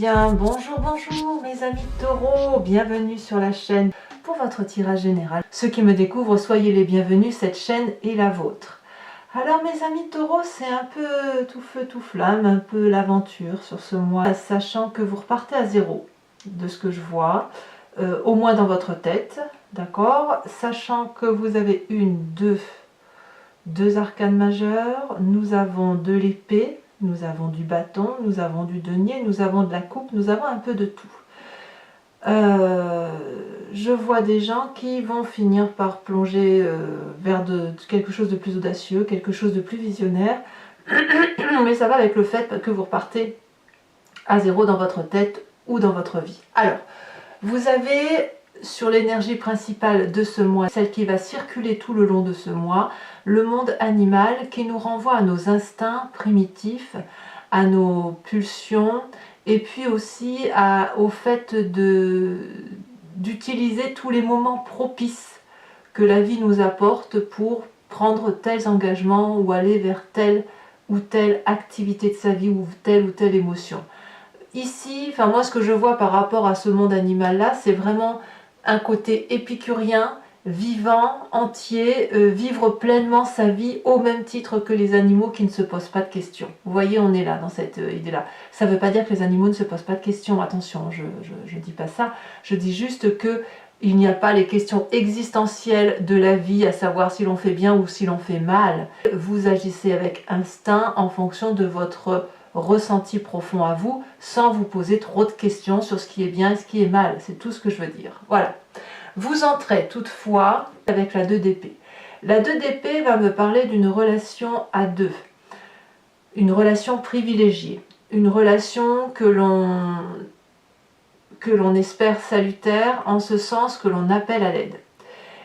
bien, bonjour, bonjour mes amis taureaux, bienvenue sur la chaîne pour votre tirage général. Ceux qui me découvrent, soyez les bienvenus, cette chaîne est la vôtre. Alors mes amis taureaux, c'est un peu tout feu tout flamme, un peu l'aventure sur ce mois, sachant que vous repartez à zéro, de ce que je vois, au moins dans votre tête, d'accord? Sachant que vous avez deux arcanes majeures, nous avons de l'épée, nous avons du bâton, nous avons du denier, nous avons de la coupe, nous avons un peu de tout. Je vois des gens qui vont finir par plonger vers quelque chose de plus audacieux, quelque chose de plus visionnaire, mais ça va avec le fait que vous repartez à zéro dans votre tête ou dans votre vie. Alors, vous avez sur l'énergie principale de ce mois, celle qui va circuler tout le long de ce mois, le monde animal qui nous renvoie à nos instincts primitifs, à nos pulsions, et puis aussi au fait d'utiliser tous les moments propices que la vie nous apporte pour prendre tels engagements ou aller vers telle ou telle activité de sa vie ou telle émotion. Ici, enfin moi ce que je vois par rapport à ce monde animal là, c'est vraiment un côté épicurien, vivant, entier, vivre pleinement sa vie au même titre que les animaux qui ne se posent pas de questions. Vous voyez, on est là dans cette idée-là. Ça ne veut pas dire que les animaux ne se posent pas de questions, attention, je ne dis pas ça, je dis juste que il n'y a pas les questions existentielles de la vie, à savoir si l'on fait bien ou si l'on fait mal. Vous agissez avec instinct en fonction de votre ressenti profond à vous, sans vous poser trop de questions sur ce qui est bien et ce qui est mal. C'est tout ce que je veux dire. Voilà. Vous entrez toutefois avec la 2 d'épée. La 2 d'épée va me parler d'une relation à deux. Une relation privilégiée. Une relation que l'on espère salutaire, en ce sens que l'on appelle à l'aide.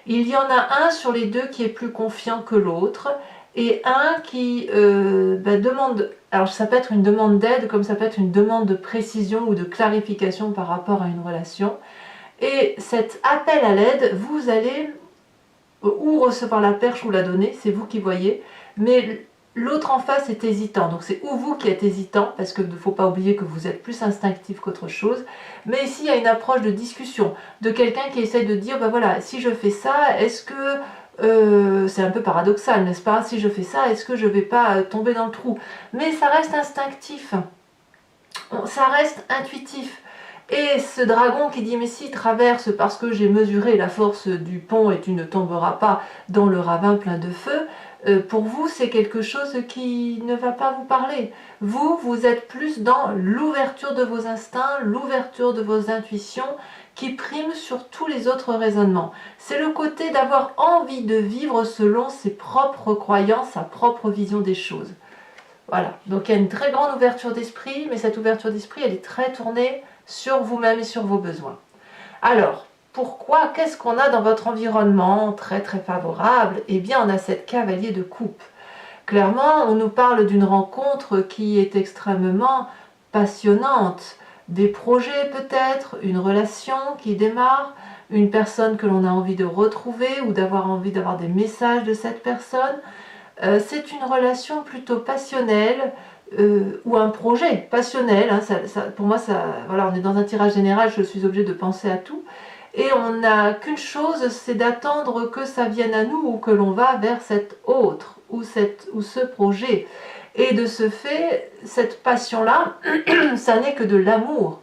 Il y en a un sur les deux qui est plus confiant que l'autre, et un qui demande, alors ça peut être une demande d'aide, comme ça peut être une demande de précision ou de clarification par rapport à une relation. Et cet appel à l'aide, vous allez ou recevoir la perche ou la donner, c'est vous qui voyez, mais l'autre en face est hésitant, donc c'est ou vous qui êtes hésitant, parce qu'il ne faut pas oublier que vous êtes plus instinctif qu'autre chose, mais ici il y a une approche de discussion, de quelqu'un qui essaie de dire, ben voilà, si je fais ça, est-ce que c'est un peu paradoxal, n'est-ce pas? Si je fais ça, est-ce que je ne vais pas tomber dans le trou? Mais ça reste instinctif, ça reste intuitif. Et ce dragon qui dit, mais si, traverse parce que j'ai mesuré la force du pont et tu ne tomberas pas dans le ravin plein de feu, pour vous, c'est quelque chose qui ne va pas vous parler. Vous êtes plus dans l'ouverture de vos instincts, l'ouverture de vos intuitions, qui prime sur tous les autres raisonnements. C'est le côté d'avoir envie de vivre selon ses propres croyances, sa propre vision des choses. Voilà, donc il y a une très grande ouverture d'esprit, mais cette ouverture d'esprit, elle est très tournée sur vous-même et sur vos besoins. Alors, pourquoi? Qu'est-ce qu'on a dans votre environnement très très favorable? Eh bien, on a cette cavalier de coupe. Clairement, on nous parle d'une rencontre qui est extrêmement passionnante. Des projets peut-être, une relation qui démarre, une personne que l'on a envie de retrouver ou d'avoir envie d'avoir des messages de cette personne. C'est une relation plutôt passionnelle ou un projet passionnel. Hein, pour moi, voilà, on est dans un tirage général, je suis obligée de penser à tout. Et on n'a qu'une chose, c'est d'attendre que ça vienne à nous ou que l'on va vers cet autre ou ce projet. Et de ce fait, cette passion-là, ça n'est que de l'amour.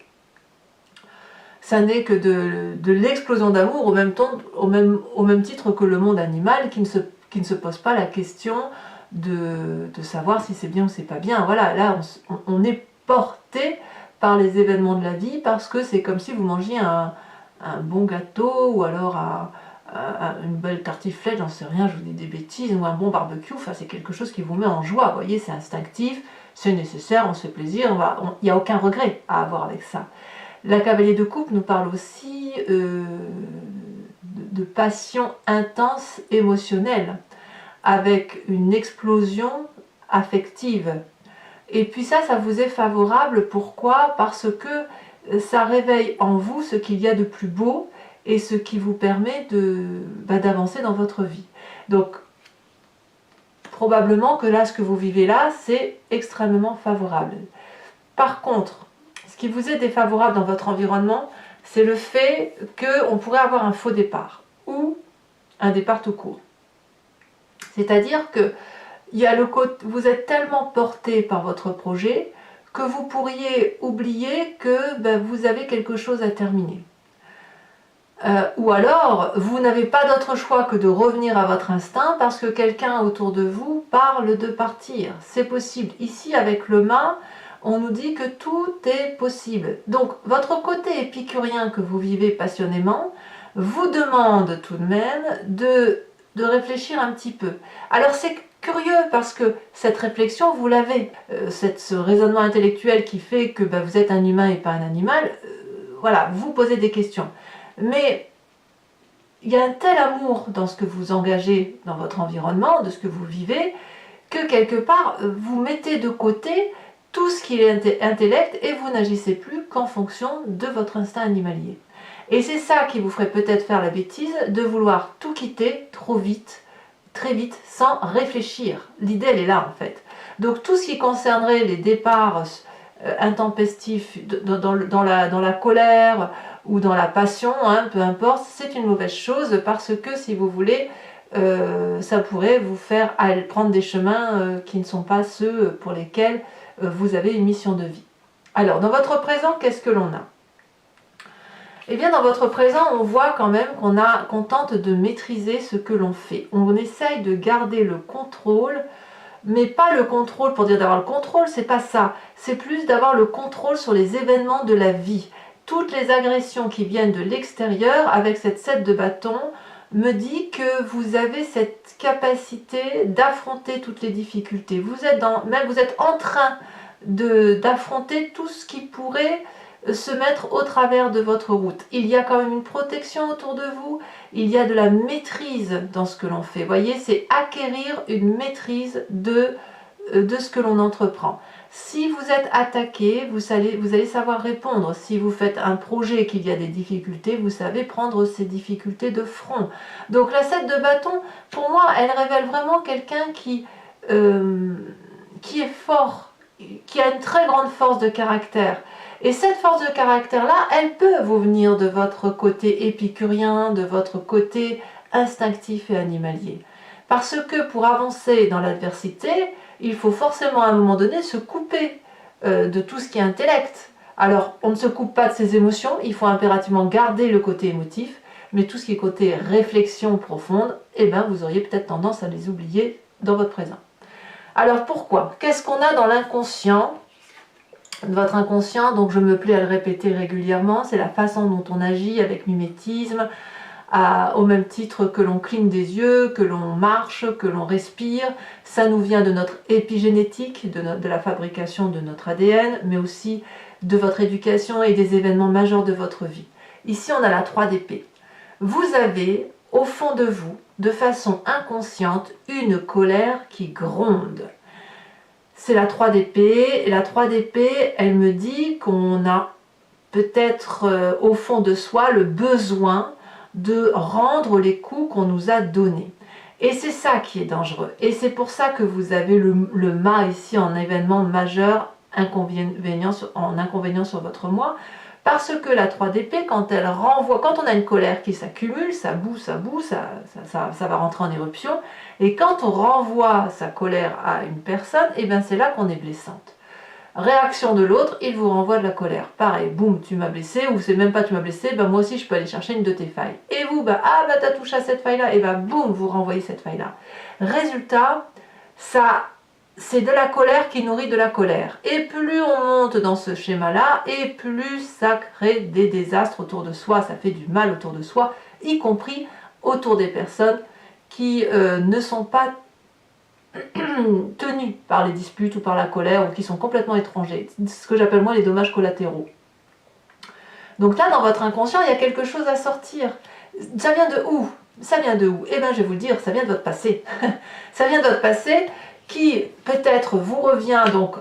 Ça n'est que de l'explosion d'amour au même titre que le monde animal qui ne se pose pas la question de savoir si c'est bien ou c'est pas bien. Voilà, là on est porté par les événements de la vie parce que c'est comme si vous mangiez un bon gâteau ou alors une belle tartiflette, j'en sais rien, je vous dis des bêtises, ou un bon barbecue, enfin c'est quelque chose qui vous met en joie, vous voyez, c'est instinctif, c'est nécessaire, on se fait plaisir, il n'y a aucun regret à avoir avec ça. La cavalier de coupe nous parle aussi de passion intense émotionnelle, avec une explosion affective. Et puis ça vous est favorable, pourquoi? Parce que ça réveille en vous ce qu'il y a de plus beau et ce qui vous permet d'avancer dans votre vie. Donc, probablement que là, ce que vous vivez là, c'est extrêmement favorable. Par contre, ce qui vous est défavorable dans votre environnement, c'est le fait qu'on pourrait avoir un faux départ ou un départ tout court. C'est-à-dire que vous êtes tellement porté par votre projet que vous pourriez oublier que vous avez quelque chose à terminer. Ou alors, vous n'avez pas d'autre choix que de revenir à votre instinct parce que quelqu'un autour de vous parle de partir. C'est possible. Ici, avec le mât, on nous dit que tout est possible. Donc, votre côté épicurien que vous vivez passionnément vous demande tout de même de réfléchir un petit peu. Alors, c'est curieux parce que cette réflexion, vous l'avez. Ce raisonnement intellectuel qui fait que vous êtes un humain et pas un animal, voilà, vous posez des questions. Mais il y a un tel amour dans ce que vous engagez dans votre environnement, de ce que vous vivez, que quelque part, vous mettez de côté tout ce qui est intellect et vous n'agissez plus qu'en fonction de votre instinct animalier. Et c'est ça qui vous ferait peut-être faire la bêtise de vouloir tout quitter trop vite, très vite, sans réfléchir. L'idée, elle est là, en fait. Donc, tout ce qui concernerait les départs intempestifs dans la colère ou dans la passion, peu importe, c'est une mauvaise chose parce que, si vous voulez, ça pourrait vous faire prendre des chemins qui ne sont pas ceux pour lesquels vous avez une mission de vie. Alors, dans votre présent, qu'est-ce que l'on a ? Eh bien, dans votre présent, on voit quand même qu'on tente de maîtriser ce que l'on fait. On essaye de garder le contrôle, mais pas le contrôle pour dire d'avoir le contrôle, c'est pas ça. C'est plus d'avoir le contrôle sur les événements de la vie. Toutes les agressions qui viennent de l'extérieur, avec cette 7 de bâton, me dit que vous avez cette capacité d'affronter toutes les difficultés. Vous êtes en train d'affronter tout ce qui pourrait se mettre au travers de votre route. Il y a quand même une protection autour de vous, il y a de la maîtrise dans ce que l'on fait. Vous voyez, c'est acquérir une maîtrise de ce que l'on entreprend. Si vous êtes attaqué, vous allez savoir répondre. Si vous faites un projet et qu'il y a des difficultés, vous savez prendre ces difficultés de front. Donc la 7 de bâton, pour moi, elle révèle vraiment quelqu'un qui est fort, qui a une très grande force de caractère. Et cette force de caractère-là, elle peut vous venir de votre côté épicurien, de votre côté instinctif et animalier. Parce que pour avancer dans l'adversité, il faut forcément à un moment donné se couper de tout ce qui est intellect. Alors, on ne se coupe pas de ses émotions, il faut impérativement garder le côté émotif, mais tout ce qui est côté réflexion profonde, vous auriez peut-être tendance à les oublier dans votre présent. Alors pourquoi ? Qu'est-ce qu'on a dans l'inconscient ? Votre inconscient, donc je me plais à le répéter régulièrement, c'est la façon dont on agit avec mimétisme, au même titre que l'on cligne des yeux, que l'on marche, que l'on respire. Ça nous vient de notre épigénétique, de la fabrication de notre ADN, mais aussi de votre éducation et des événements majeurs de votre vie. Ici, on a la 3 d'épée. Vous avez, au fond de vous, de façon inconsciente, une colère qui gronde. C'est la 3 d'épée, et la 3 d'épée, elle me dit qu'on a peut-être au fond de soi le besoin de rendre les coups qu'on nous a donnés. Et c'est ça qui est dangereux. Et c'est pour ça que vous avez le mât ici en événement majeur, inconvénient sur votre moi. Parce que la 3 d'épée, quand on a une colère qui s'accumule, ça boue, ça va rentrer en éruption. Et quand on renvoie sa colère à une personne, c'est là qu'on est blessante. Réaction de l'autre, il vous renvoie de la colère. Pareil, boum, tu m'as blessé, ou c'est même pas tu m'as blessé, moi aussi je peux aller chercher une de tes failles. Et vous, t'as touché à cette faille-là, et boum, vous renvoyez cette faille-là. Résultat, c'est de la colère qui nourrit de la colère. Et plus on monte dans ce schéma-là, et plus ça crée des désastres autour de soi, ça fait du mal autour de soi, y compris autour des personnes qui ne sont pas tenus par les disputes ou par la colère ou qui sont complètement étrangers. C'est ce que j'appelle moi les dommages collatéraux. Donc là, dans votre inconscient, il y a quelque chose à sortir. Ça vient de où ? Je vais vous le dire, ça vient de votre passé. Ça vient de votre passé qui peut-être vous revient donc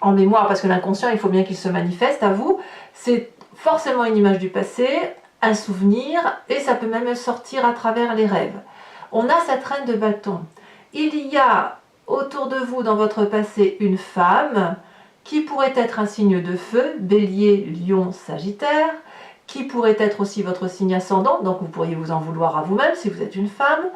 en mémoire, parce que l'inconscient, il faut bien qu'il se manifeste à vous. C'est forcément une image du passé, un souvenir, et ça peut même sortir à travers les rêves. On a cette reine de bâton. Il y a autour de vous, dans votre passé, une femme qui pourrait être un signe de feu, Bélier, Lion, Sagittaire, qui pourrait être aussi votre signe ascendant, donc vous pourriez vous en vouloir à vous-même si vous êtes une femme,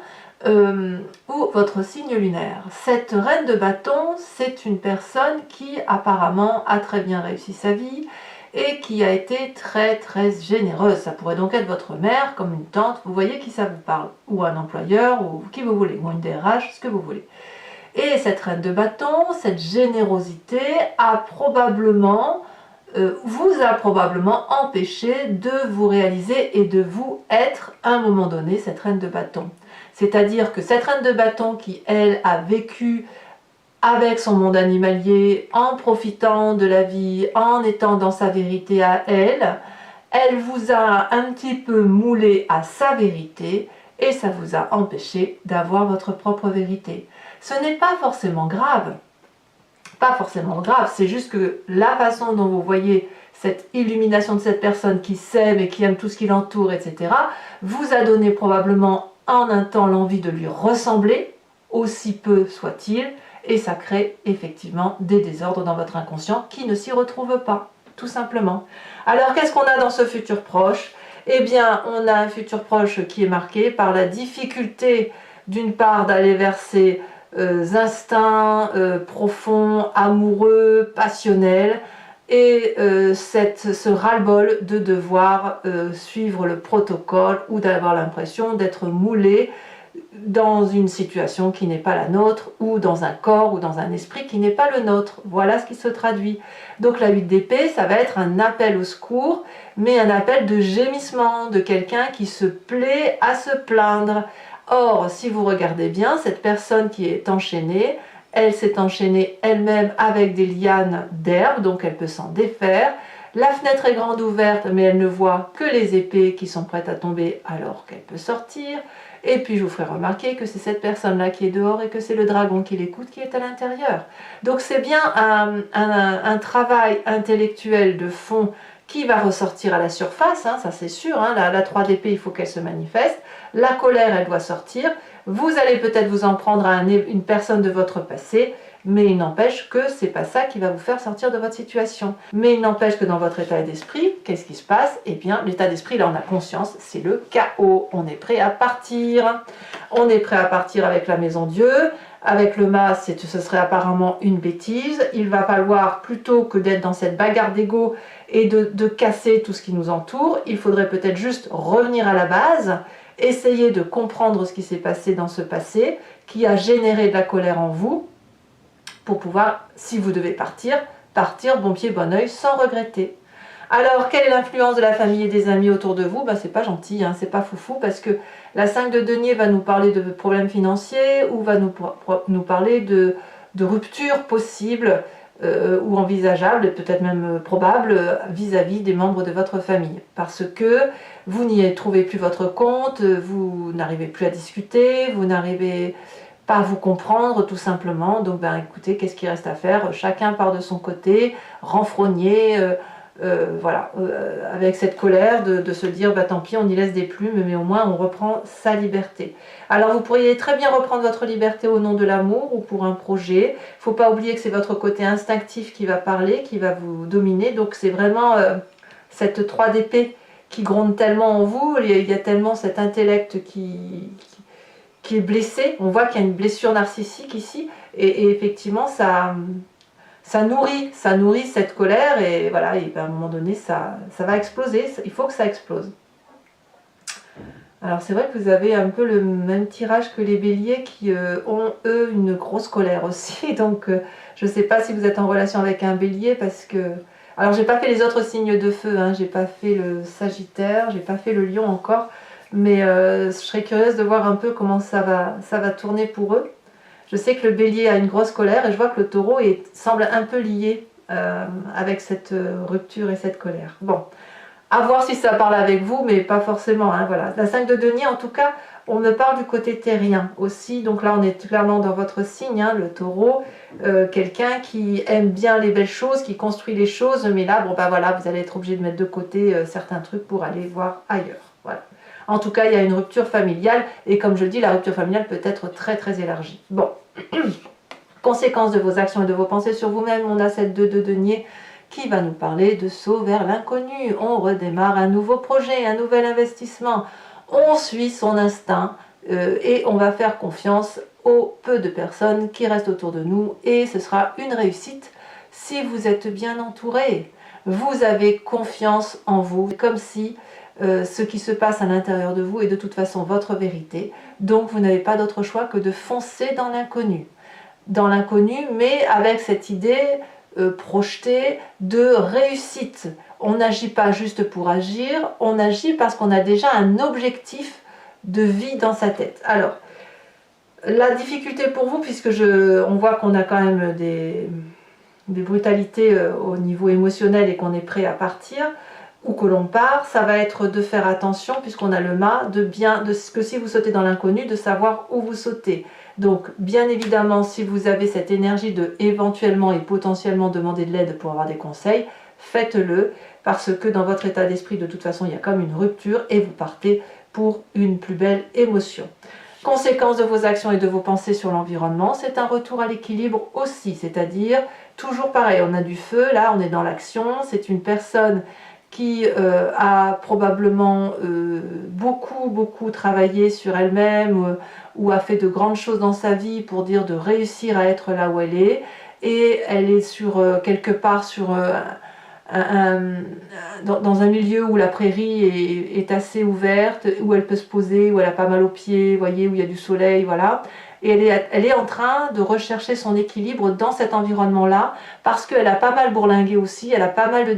ou votre signe lunaire. Cette reine de bâton, c'est une personne qui apparemment a très bien réussi sa vie et qui a été très généreuse. Ça pourrait donc être votre mère, comme une tante, vous voyez qui ça vous parle, ou un employeur, ou qui vous voulez, ou une DRH, ce que vous voulez. Et cette reine de bâton, cette générosité vous a probablement empêché de vous réaliser et de vous être à un moment donné cette reine de bâton. C'est-à-dire que cette reine de bâton qui, elle, a vécu avec son monde animalier, en profitant de la vie, en étant dans sa vérité à elle, elle vous a un petit peu moulé à sa vérité et ça vous a empêché d'avoir votre propre vérité. Ce n'est pas forcément grave. Pas forcément grave, c'est juste que la façon dont vous voyez cette illumination de cette personne qui s'aime et qui aime tout ce qui l'entoure, etc., vous a donné probablement en un temps l'envie de lui ressembler, aussi peu soit-il, et ça crée effectivement des désordres dans votre inconscient qui ne s'y retrouvent pas, tout simplement. Alors qu'est-ce qu'on a dans ce futur proche? Eh bien, on a un futur proche qui est marqué par la difficulté, d'une part, d'aller vers ses instincts profonds, amoureux, passionnels, et ce ras-le-bol de devoir suivre le protocole ou d'avoir l'impression d'être moulé dans une situation qui n'est pas la nôtre, ou dans un corps ou dans un esprit qui n'est pas le nôtre. Voilà ce qui se traduit. Donc la 8 d'épée, ça va être un appel au secours, mais un appel de gémissement, de quelqu'un qui se plaît à se plaindre. Or, si vous regardez bien, cette personne qui est enchaînée, elle s'est enchaînée elle-même avec des lianes d'herbe, donc elle peut s'en défaire. La fenêtre est grande ouverte, mais elle ne voit que les épées qui sont prêtes à tomber alors qu'elle peut sortir. Et puis je vous ferai remarquer que c'est cette personne-là qui est dehors et que c'est le dragon qui l'écoute qui est à l'intérieur. Donc c'est bien un travail intellectuel de fond qui va ressortir à la surface, hein, ça c'est sûr, hein, la 3 d'épée, il faut qu'elle se manifeste. La colère, elle doit sortir. Vous allez peut-être vous en prendre à une personne de votre passé, mais il n'empêche que c'est pas ça qui va vous faire sortir de votre situation. Mais il n'empêche que dans votre état d'esprit, qu'est-ce qui se passe? Eh bien, l'état d'esprit, là on a conscience, c'est le chaos. On est prêt à partir. On est prêt à partir avec la maison Dieu. Avec le mas, ce serait apparemment une bêtise. Il va falloir, plutôt que d'être dans cette bagarre d'ego et de casser tout ce qui nous entoure, il faudrait peut-être juste revenir à la base, essayer de comprendre ce qui s'est passé dans ce passé, qui a généré de la colère en vous, pour pouvoir, si vous devez partir bon pied, bon oeil, sans regretter. Alors, quelle est l'influence de la famille et des amis autour de vous? C'est pas gentil, hein, c'est pas foufou, parce que la 5 de denier va nous parler de problèmes financiers, ou va nous parler de ruptures possibles, ou envisageables, et peut-être même probables, vis-à-vis des membres de votre famille. Parce que vous n'y trouvez plus votre compte, vous n'arrivez plus à discuter, vous n'arrivez pas à vous comprendre tout simplement. Donc écoutez, qu'est-ce qu'il reste à faire? Chacun part de son côté, renfrogné, voilà, avec cette colère de se dire tant pis, on y laisse des plumes, mais au moins on reprend sa liberté. Alors vous pourriez très bien reprendre votre liberté au nom de l'amour ou pour un projet. Il ne faut pas oublier que c'est votre côté instinctif qui va parler, qui va vous dominer. Donc c'est vraiment cette 3 d'épée qui gronde tellement en vous, il y a tellement cet intellect qui est blessé. On voit qu'il y a une blessure narcissique ici, et effectivement ça nourrit cette colère, et voilà, et à un moment donné ça va exploser, il faut que ça explose. Alors c'est vrai que vous avez un peu le même tirage que les béliers qui ont eux une grosse colère aussi, donc je ne sais pas si vous êtes en relation avec un bélier, parce que... Alors j'ai pas fait les autres signes de feu, hein, j'ai pas fait le sagittaire, j'ai pas fait le lion encore, mais je serais curieuse de voir un peu comment ça va tourner pour eux. Je sais que le bélier a une grosse colère, et je vois que le taureau semble un peu lié avec cette rupture et cette colère. Bon, à voir si ça parle avec vous, mais pas forcément, hein, voilà. La 5 de denier, en tout cas, on me parle du côté terrien aussi, donc là on est clairement dans votre signe, hein, le taureau, quelqu'un qui aime bien les belles choses, qui construit les choses, mais là, voilà, vous allez être obligé de mettre de côté certains trucs pour aller voir ailleurs, voilà. En tout cas, il y a une rupture familiale, et comme je le dis, la rupture familiale peut être très élargie. Bon, Conséquence de vos actions et de vos pensées sur vous-même, on a cette 2 de denier qui va nous parler de saut vers l'inconnu. On redémarre un nouveau projet, un nouvel investissement. On suit son instinct et on va faire confiance aux peu de personnes qui restent autour de nous et ce sera une réussite si vous êtes bien entouré. Vous avez confiance en vous, comme si ce qui se passe à l'intérieur de vous est de toute façon votre vérité. Donc vous n'avez pas d'autre choix que de foncer dans l'inconnu. Dans l'inconnu, mais avec cette idée projetée de réussite. On n'agit pas juste pour agir, on agit parce qu'on a déjà un objectif de vie dans sa tête. Alors, la difficulté pour vous, puisque on voit qu'on a quand même des brutalités au niveau émotionnel et qu'on est prêt à partir, ou que l'on part, ça va être de faire attention, puisqu'on a le mât, que si vous sautez dans l'inconnu, de savoir où vous sautez. Donc, bien évidemment, si vous avez cette énergie de éventuellement et potentiellement demander de l'aide pour avoir des conseils, faites-le, parce que dans votre état d'esprit, de toute façon, il y a comme une rupture et vous partez pour une plus belle émotion. Conséquence de vos actions et de vos pensées sur l'environnement, c'est un retour à l'équilibre aussi, c'est-à-dire, toujours pareil, on a du feu, là on est dans l'action, c'est une personne qui a probablement beaucoup travaillé sur elle-même ou a fait de grandes choses dans sa vie pour dire de réussir à être là où elle est, et elle est quelque part dans un milieu où la prairie est assez ouverte, où elle peut se poser, où elle a pas mal aux pieds, voyez, où il y a du soleil, voilà. Et elle est en train de rechercher son équilibre dans cet environnement-là, parce qu'elle a pas mal bourlingué aussi, elle a pas mal de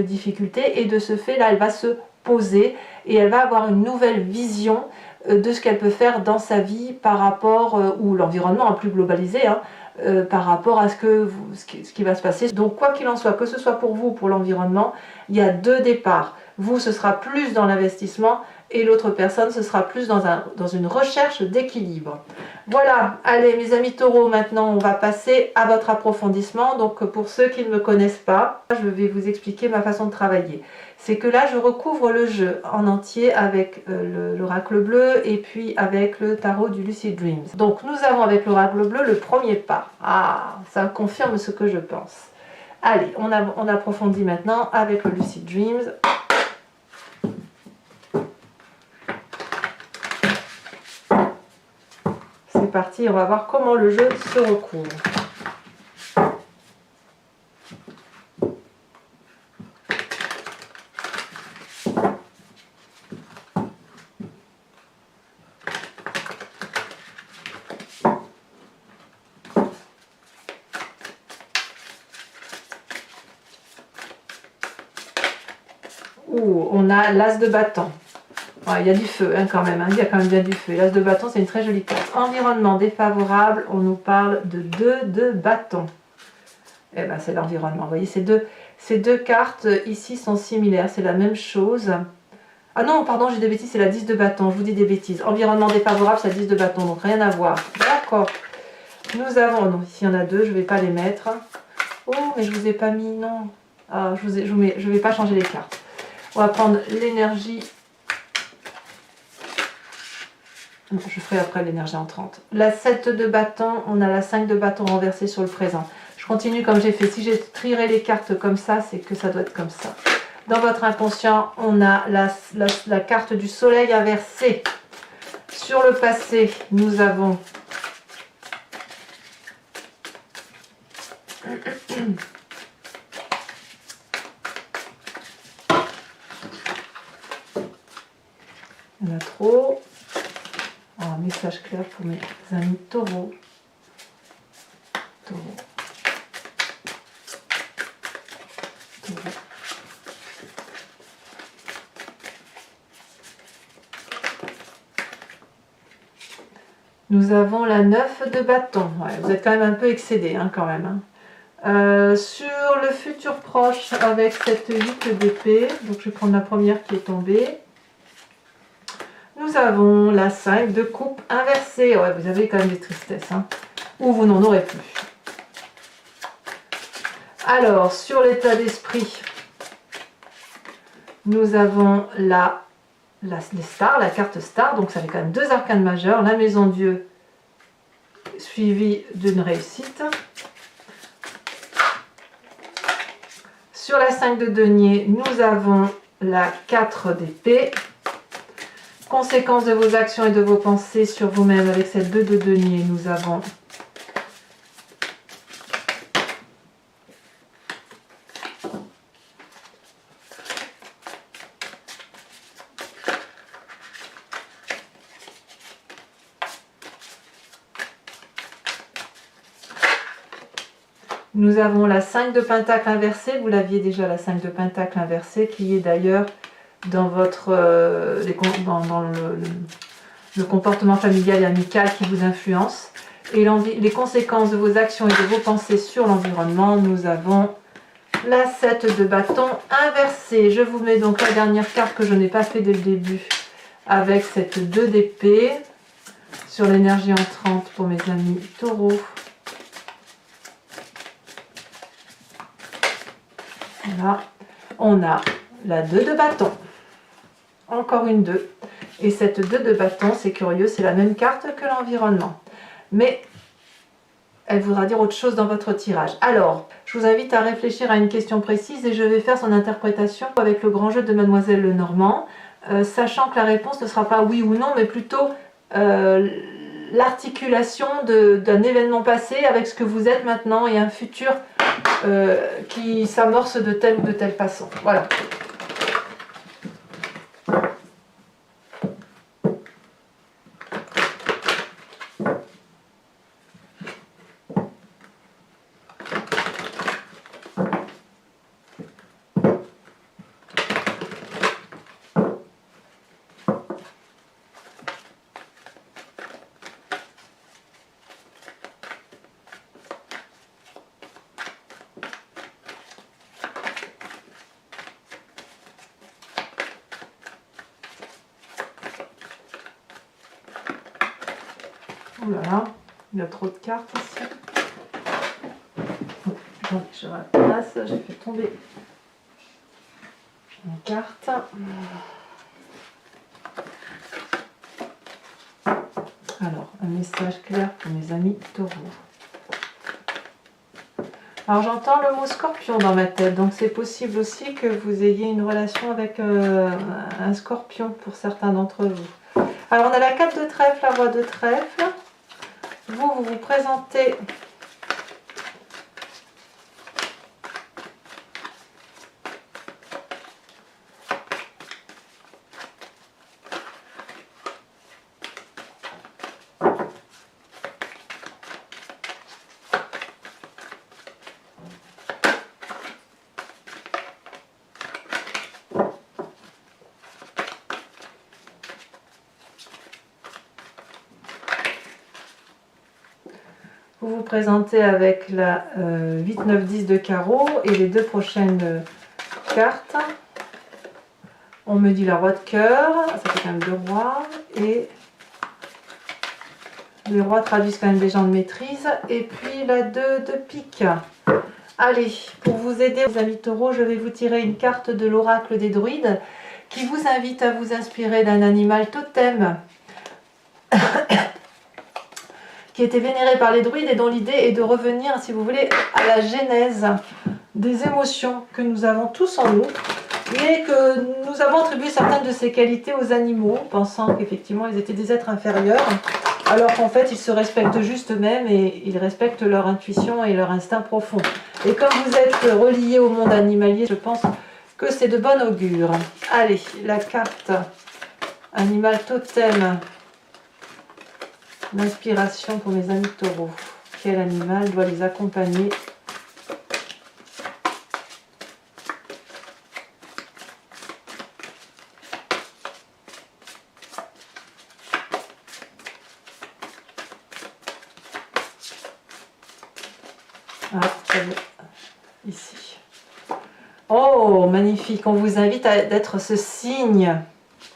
difficultés, et de ce fait, là, elle va se poser, et elle va avoir une nouvelle vision de ce qu'elle peut faire dans sa vie par rapport, ou l'environnement plus globalisé, hein, par rapport à ce qui va se passer. Donc quoi qu'il en soit, que ce soit pour vous ou pour l'environnement, il y a 2 départs. Vous, ce sera plus dans l'investissement et l'autre personne, ce sera plus dans une recherche d'équilibre. Voilà, allez mes amis taureaux, maintenant on va passer à votre approfondissement. Donc pour ceux qui ne me connaissent pas, je vais vous expliquer ma façon de travailler. C'est que là je recouvre le jeu en entier avec l'oracle bleu et puis avec le tarot du Lucid Dreams. Donc nous avons avec l'oracle bleu le premier pas. Ah, ça confirme ce que je pense. Allez, on approfondit maintenant avec le Lucid Dreams. C'est parti, on va voir comment le jeu se recouvre. Ouh, on a l'as de bâton. Ouais, il y a du feu hein, quand même, hein. Il y a quand même bien du feu. L'as de bâton, c'est une très jolie carte. Environnement défavorable, on nous parle de 2 de bâton. Eh ben, c'est l'environnement. Vous voyez, ces deux cartes ici sont similaires, c'est la même chose. Ah non, pardon, j'ai des bêtises, c'est la 10 de bâton, je vous dis des bêtises. Environnement défavorable, c'est la 10 de bâton, donc rien à voir. D'accord. Nous avons, non, ici il y en a 2, je ne vais pas les mettre. Oh, mais je ne vous ai pas mis, non. Ah, je ne vais pas changer les cartes. On va prendre l'énergie. Je ferai après l'énergie entrante. La 7 de bâton, on a la 5 de bâton renversée sur le présent. Je continue comme j'ai fait. Si j'ai trierai les cartes comme ça, c'est que ça doit être comme ça. Dans votre inconscient, on a la carte du soleil inversée. Sur le passé, nous avons il y en a trop. Un message clair pour mes amis taureaux. Nous avons la 9 de bâton. Ouais, vous êtes quand même un peu excédé, hein, quand même. Hein. Sur le futur proche, avec cette 8 d'épée, donc je vais prendre la première qui est tombée. Nous avons la 5 de coupe inversée. Ouais, vous avez quand même des tristesses, hein, ou vous n'en aurez plus. Alors, sur l'état d'esprit, nous avons les stars, la carte star, donc ça fait quand même 2 arcanes majeures, la maison Dieu suivi d'une réussite. Sur la 5 de denier, nous avons la 4 d'épée. Conséquence de vos actions et de vos pensées sur vous-même avec cette 2 de denier, nous avons la 5 de pentacle inversée. Vous l'aviez déjà, la 5 de pentacle inversée, qui est d'ailleurs dans votre dans le comportement familial et amical qui vous influence. Et les conséquences de vos actions et de vos pensées sur l'environnement, nous avons la 7 de bâton inversée. Je vous mets donc la dernière carte que je n'ai pas fait dès le début avec cette 2 d'épée sur l'énergie entrante pour mes amis taureaux. Voilà, on a la 2 de bâton, encore une 2. Et cette 2 de bâton, c'est curieux, c'est la même carte que l'environnement. Mais elle voudra dire autre chose dans votre tirage. Alors, je vous invite à réfléchir à une question précise et je vais faire son interprétation avec le grand jeu de Mademoiselle Lenormand, sachant que la réponse ne sera pas oui ou non, mais plutôt l'articulation d'un événement passé avec ce que vous êtes maintenant et un futur qui s'amorce de telle ou de telle façon. Voilà. Oh là là, il y a trop de cartes ici. Donc, je replace, j'ai fait tomber une carte. Alors, un message clair pour mes amis taureaux. Alors, j'entends le mot scorpion dans ma tête, donc c'est possible aussi que vous ayez une relation avec un scorpion pour certains d'entre vous. Alors, on a la 4 de trèfle, la roi de trèfle. Vous vous présentez avec la 8, 9, 10 de carreau et les deux prochaines cartes. On me dit la roi de cœur, ça fait quand même 2 rois, et les rois traduisent quand même des gens de maîtrise, et puis la 2 de pique. Allez, pour vous aider, les amis taureaux, je vais vous tirer une carte de l'oracle des druides qui vous invite à vous inspirer d'un animal totem qui était vénéré par les druides et dont l'idée est de revenir, si vous voulez, à la genèse des émotions que nous avons tous en nous, mais que nous avons attribué certaines de ces qualités aux animaux, pensant qu'effectivement ils étaient des êtres inférieurs, alors qu'en fait ils se respectent juste eux-mêmes et ils respectent leur intuition et leur instinct profond. Et comme vous êtes reliés au monde animalier, je pense que c'est de bon augure. Allez, la carte animal totem. L'inspiration pour mes amis taureaux. Quel animal doit les accompagner? Ah, ici. Oh, magnifique. On vous invite à être ce signe.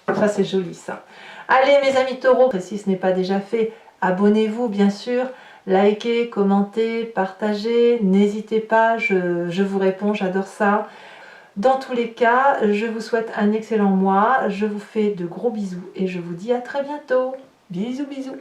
Ça, c'est joli, ça. Allez, mes amis taureaux, si ce n'est pas déjà fait, abonnez-vous, bien sûr. Likez, commentez, partagez. N'hésitez pas, je vous réponds, j'adore ça. Dans tous les cas, je vous souhaite un excellent mois. Je vous fais de gros bisous et je vous dis à très bientôt. Bisous, bisous.